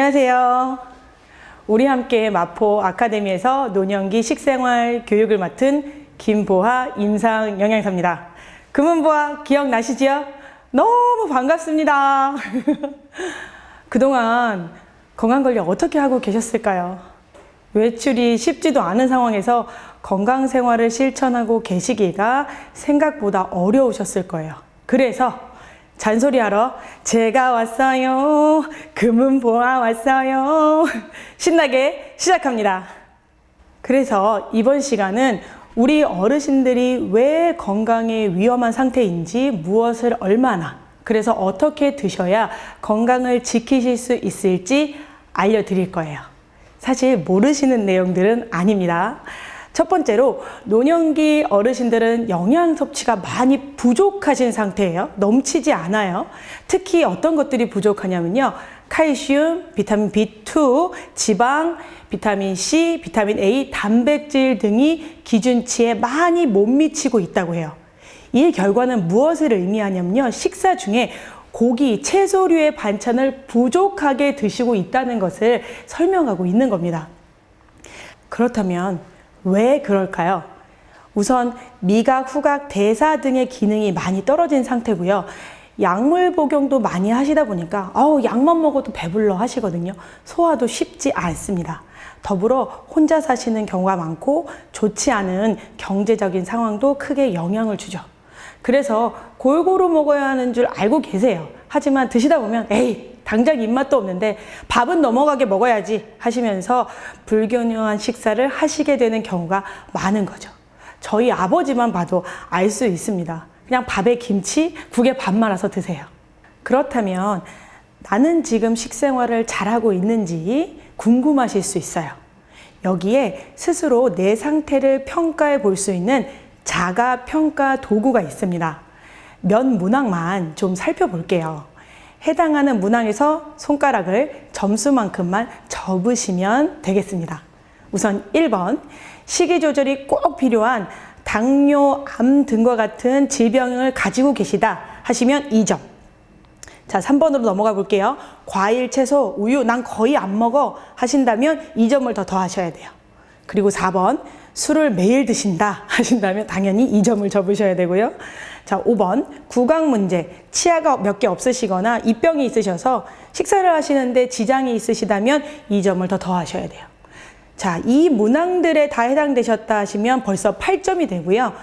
안녕하세요. 우리 함께 마포 아카데미에서 노년기 식생활 교육을 맡은 김보하 임상영양사입니다. 금은보하 기억나시지요? 너무 반갑습니다. 그동안 건강관리 어떻게 하고 계셨을까요? 외출이 쉽지도 않은 상황에서 건강생활을 실천하고 계시기가 생각보다 어려우셨을 거예요. 그래서 잔소리하러 제가 왔어요. 금은보하 왔어요. 신나게 시작합니다. 그래서 이번 시간은 우리 어르신들이 왜 건강에 위험한 상태인지, 무엇을 얼마나, 그래서 어떻게 드셔야 건강을 지키실 수 있을지 알려드릴 거예요. 사실 모르시는 내용들은 아닙니다. 첫 번째로 노년기 어르신들은 영양 섭취가 많이 부족하신 상태예요. 넘치지 않아요. 특히 어떤 것들이 부족하냐면요, 칼슘, 비타민 B2, 지방, 비타민 C, 비타민 A, 단백질 등이 기준치에 많이 못 미치고 있다고 해요. 이 결과는 무엇을 의미하냐면요, 식사 중에 고기, 채소류의 반찬을 부족하게 드시고 있다는 것을 설명하고 있는 겁니다. 그렇다면 왜 그럴까요? 우선 미각, 후각, 대사 등의 기능이 많이 떨어진 상태고요. 약물 복용도 많이 하시다 보니까 약만 먹어도 배불러 하시거든요. 소화도 쉽지 않습니다. 더불어 혼자 사시는 경우가 많고 좋지 않은 경제적인 상황도 크게 영향을 주죠. 그래서 골고루 먹어야 하는 줄 알고 계세요. 하지만 드시다 보면 에이, 당장 입맛도 없는데 밥은 넘어가게 먹어야지 하시면서 불균형한 식사를 하시게 되는 경우가 많은 거죠. 저희 아버지만 봐도 알 수 있습니다. 그냥 밥에 김치, 국에 밥 말아서 드세요. 그렇다면 나는 지금 식생활을 잘하고 있는지 궁금하실 수 있어요. 여기에 스스로 내 상태를 평가해 볼 수 있는 자가 평가 도구가 있습니다. 몇 문항만 좀 살펴볼게요. 해당하는 문항에서 손가락을 점수만큼만 접으시면 되겠습니다. 우선 1번, 식이 조절이 꼭 필요한 당뇨, 암 등과 같은 질병을 가지고 계시다 하시면 2점. 자, 3번으로 넘어가 볼게요. 과일, 채소, 우유 난 거의 안 먹어 하신다면 2점을 더 더하셔야 돼요. 그리고 4번, 술을 매일 드신다 하신다면 당연히 2점을 접으셔야 되고요. 자, 5번, 구강 문제, 치아가 몇 개 없으시거나 입병이 있으셔서 식사를 하시는데 지장이 있으시다면 2점을 더 더하셔야 돼요. 자, 이 문항들에 다 해당되셨다 하시면 벌써 8점이 되고요.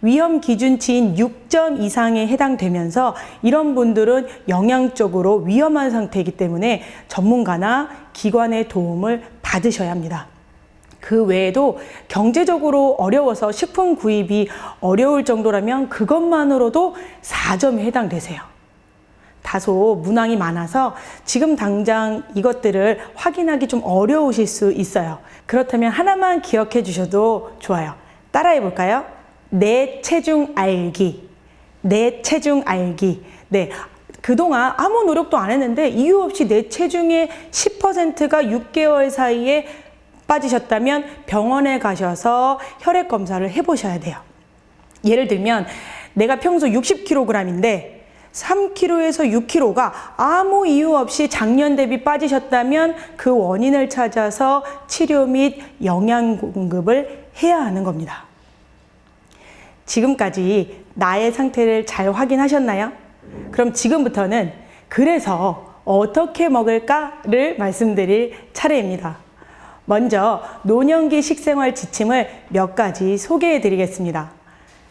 위험 기준치인 6점 이상에 해당되면서 이런 분들은 영양적으로 위험한 상태이기 때문에 전문가나 기관의 도움을 받으셔야 합니다. 그 외에도 경제적으로 어려워서 식품 구입이 어려울 정도라면 그것만으로도 4점에 해당되세요. 다소 문항이 많아서 지금 당장 이것들을 확인하기 좀 어려우실 수 있어요. 그렇다면 하나만 기억해 주셔도 좋아요. 따라해 볼까요? 내 체중 알기. 내 체중 알기. 네. 그동안 아무 노력도 안 했는데 이유 없이 내 체중의 10%가 6개월 사이에 빠지셨다면 병원에 가셔서 혈액 검사를 해보셔야 돼요. 예를 들면 내가 평소 60kg인데 3kg에서 6kg가 아무 이유 없이 작년 대비 빠지셨다면 그 원인을 찾아서 치료 및 영양 공급을 해야 하는 겁니다. 지금까지 나의 상태를 잘 확인하셨나요? 그럼 지금부터는 그래서 어떻게 먹을까를 말씀드릴 차례입니다. 먼저 노년기 식생활 지침을 몇 가지 소개해 드리겠습니다.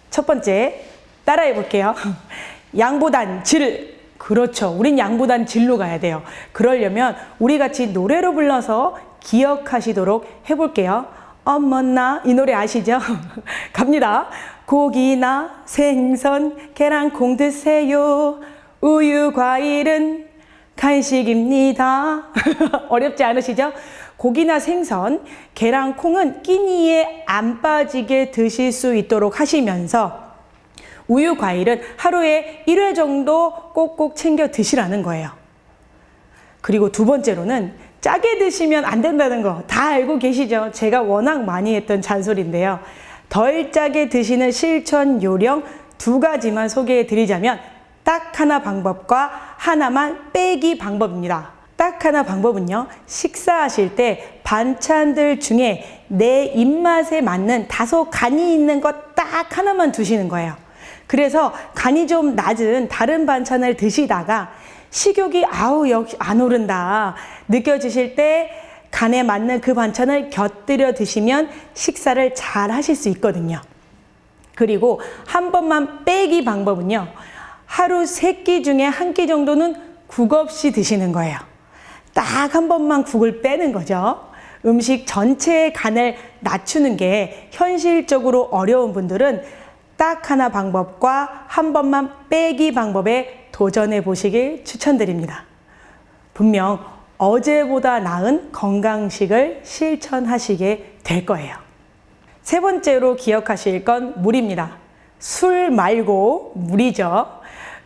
첫 번째, 따라해 볼게요. 양보단 질. 그렇죠. 우린 양보단 질로 가야 돼요. 그러려면 우리 같이 노래로 불러서 기억하시도록 해볼게요. 어머나, 이 노래 아시죠? 갑니다. 고기나 생선, 계란, 콩 드세요. 우유, 과일은 간식입니다. 어렵지 않으시죠? 고기나 생선, 계란, 콩은 끼니에 안 빠지게 드실 수 있도록 하시면서 우유, 과일은 하루에 1회 정도 꼭꼭 챙겨 드시라는 거예요. 그리고 두 번째로는 짜게 드시면 안 된다는 거 다 알고 계시죠? 제가 워낙 많이 했던 잔소리인데요. 덜 짜게 드시는 실천 요령 2가지만 소개해 드리자면 딱 하나 방법과 하나만 빼기 방법입니다. 딱 하나 방법은요. 식사하실 때 반찬들 중에 내 입맛에 맞는 다소 간이 있는 것 딱 하나만 두시는 거예요. 그래서 간이 좀 낮은 다른 반찬을 드시다가 식욕이 역시 안 오른다 느껴지실 때 간에 맞는 그 반찬을 곁들여 드시면 식사를 잘 하실 수 있거든요. 그리고 한 번만 빼기 방법은요. 하루 3끼 중에 1끼 정도는 국 없이 드시는 거예요. 딱 한 번만 국을 빼는 거죠. 음식 전체의 간을 낮추는 게 현실적으로 어려운 분들은 딱 하나 방법과 한 번만 빼기 방법에 도전해 보시길 추천드립니다. 분명 어제보다 나은 건강식을 실천하시게 될 거예요. 세 번째로 기억하실 건 물입니다. 술 말고 물이죠.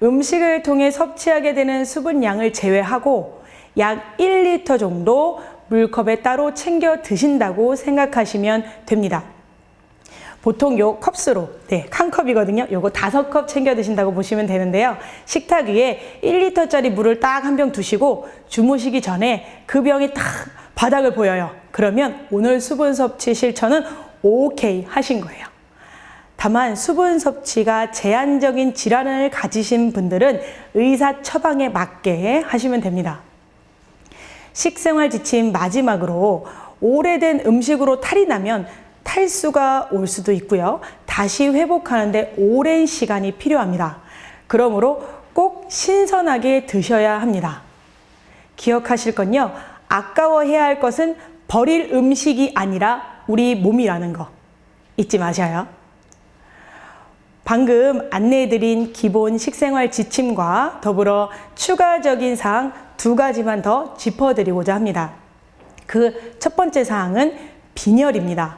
음식을 통해 섭취하게 되는 수분량을 제외하고 약 1리터 정도 물컵에 따로 챙겨 드신다고 생각하시면 됩니다. 보통 요 컵수로, 한 컵이거든요. 요거 5컵 챙겨 드신다고 보시면 되는데요. 식탁 위에 1리터짜리 물을 딱 한 병 두시고 주무시기 전에 그 병이 딱 바닥을 보여요. 그러면 오늘 수분 섭취 실천은 오케이 하신 거예요. 다만 수분 섭취가 제한적인 질환을 가지신 분들은 의사 처방에 맞게 하시면 됩니다. 식생활 지침 마지막으로 오래된 음식으로 탈이 나면 탈수가 올 수도 있고요. 다시 회복하는데 오랜 시간이 필요합니다. 그러므로 꼭 신선하게 드셔야 합니다. 기억하실 건요. 아까워해야 할 것은 버릴 음식이 아니라 우리 몸이라는 거 잊지 마셔요. 방금 안내해드린 기본 식생활 지침과 더불어 추가적인 사항 2가지만 더 짚어드리고자 합니다. 그 첫 번째 사항은 빈혈입니다.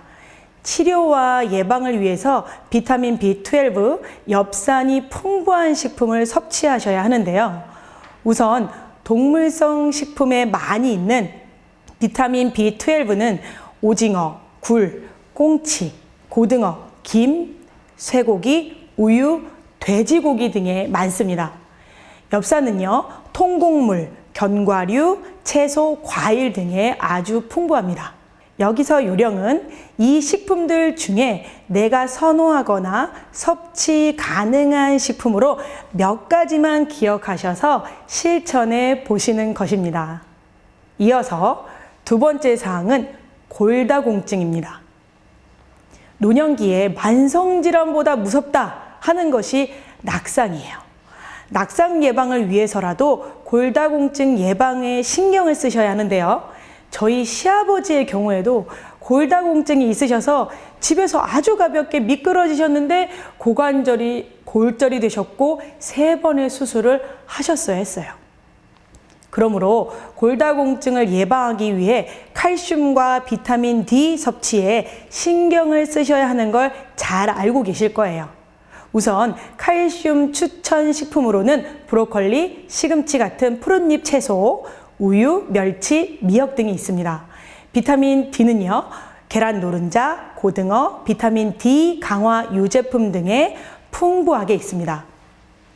치료와 예방을 위해서 비타민 B12, 엽산이 풍부한 식품을 섭취하셔야 하는데요. 우선 동물성 식품에 많이 있는 비타민 B12는 오징어, 굴, 꽁치, 고등어, 김, 쇠고기, 우유, 돼지고기 등에 많습니다. 엽산은요, 통곡물, 견과류, 채소, 과일 등에 아주 풍부합니다. 여기서 요령은 이 식품들 중에 내가 선호하거나 섭취 가능한 식품으로 몇 가지만 기억하셔서 실천해 보시는 것입니다. 이어서 2번째 사항은 골다공증입니다. 노년기에 만성질환보다 무섭다 하는 것이 낙상이에요. 낙상 예방을 위해서라도 골다공증 예방에 신경을 쓰셔야 하는데요. 저희 시아버지의 경우에도 골다공증이 있으셔서 집에서 아주 가볍게 미끄러지셨는데 고관절이 골절이 되셨고 3번의 수술을 하셨어야 했어요. 그러므로 골다공증을 예방하기 위해 칼슘과 비타민 D 섭취에 신경을 쓰셔야 하는 걸 잘 알고 계실 거예요. 우선 칼슘 추천 식품으로는 브로콜리, 시금치 같은 푸른잎 채소, 우유, 멸치, 미역 등이 있습니다. 비타민 D는요, 계란 노른자, 고등어, 비타민 D 강화 유제품 등에 풍부하게 있습니다.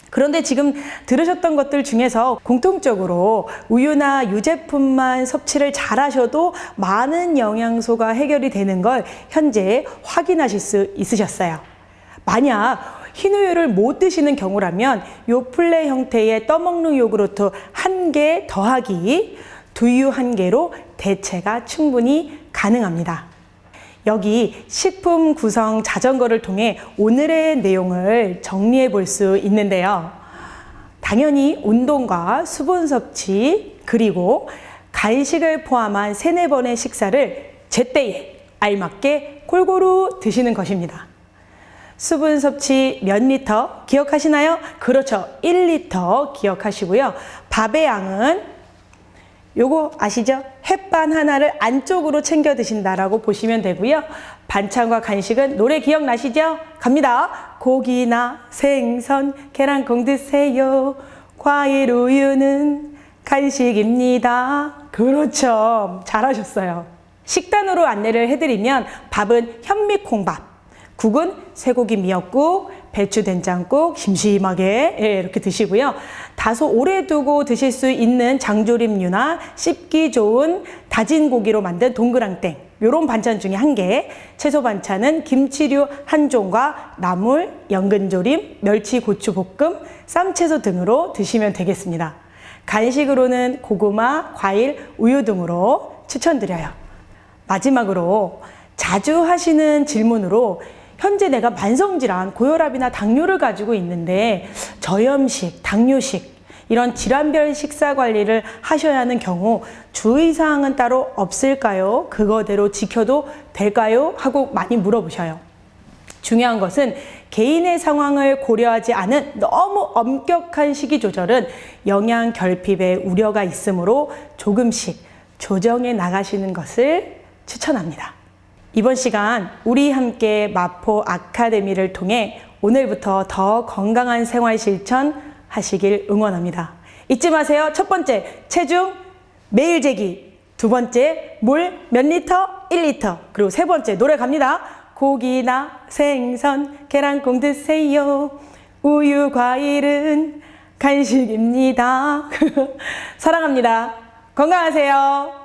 그런데 지금 들으셨던 것들 중에서 공통적으로 우유나 유제품만 섭취를 잘 하셔도 많은 영양소가 해결이 되는 걸 현재 확인하실 수 있으셨어요. 만약 흰우유를 못 드시는 경우라면 요플레 형태의 떠먹는 요구르트 1개 더하기 두유 1개로 대체가 충분히 가능합니다. 여기 식품 구성 자전거를 통해 오늘의 내용을 정리해 볼 수 있는데요. 당연히 운동과 수분 섭취 그리고 간식을 포함한 3-4번의 식사를 제때에 알맞게 골고루 드시는 것입니다. 수분 섭취 몇 리터 기억하시나요? 그렇죠. 1리터 기억하시고요. 밥의 양은 요거 아시죠? 햇반 하나를 안쪽으로 챙겨 드신다라고 보시면 되고요. 반찬과 간식은 노래 기억나시죠? 갑니다. 고기나 생선, 계란콩 드세요. 과일 우유는 간식입니다. 그렇죠. 잘하셨어요. 식단으로 안내를 해드리면 밥은 현미콩밥, 국은 쇠고기 미역국, 배추 된장국 심심하게 이렇게 드시고요. 다소 오래 두고 드실 수 있는 장조림류나 씹기 좋은 다진 고기로 만든 동그랑땡, 요런 반찬 중에 한 개, 채소 반찬은 김치류 한 종과 나물, 연근조림, 멸치 고추 볶음, 쌈채소 등으로 드시면 되겠습니다. 간식으로는 고구마, 과일, 우유 등으로 추천드려요. 마지막으로 자주 하시는 질문으로 현재 내가 만성질환, 고혈압이나 당뇨를 가지고 있는데 저염식, 당뇨식 이런 질환별 식사 관리를 하셔야 하는 경우 주의사항은 따로 없을까요? 그거대로 지켜도 될까요? 하고 많이 물어보셔요. 중요한 것은 개인의 상황을 고려하지 않은 너무 엄격한 식이 조절은 영양 결핍에 우려가 있으므로 조금씩 조정해 나가시는 것을 추천합니다. 이번 시간 우리 함께 마포 아카데미를 통해 오늘부터 더 건강한 생활 실천 하시길 응원합니다. 잊지 마세요. 첫 번째, 체중 매일 재기. 두 번째, 물 몇 리터? 1리터. 그리고 세 번째, 노래 갑니다. 고기나 생선, 계란콩 드세요. 우유, 과일은 간식입니다. 사랑합니다. 건강하세요.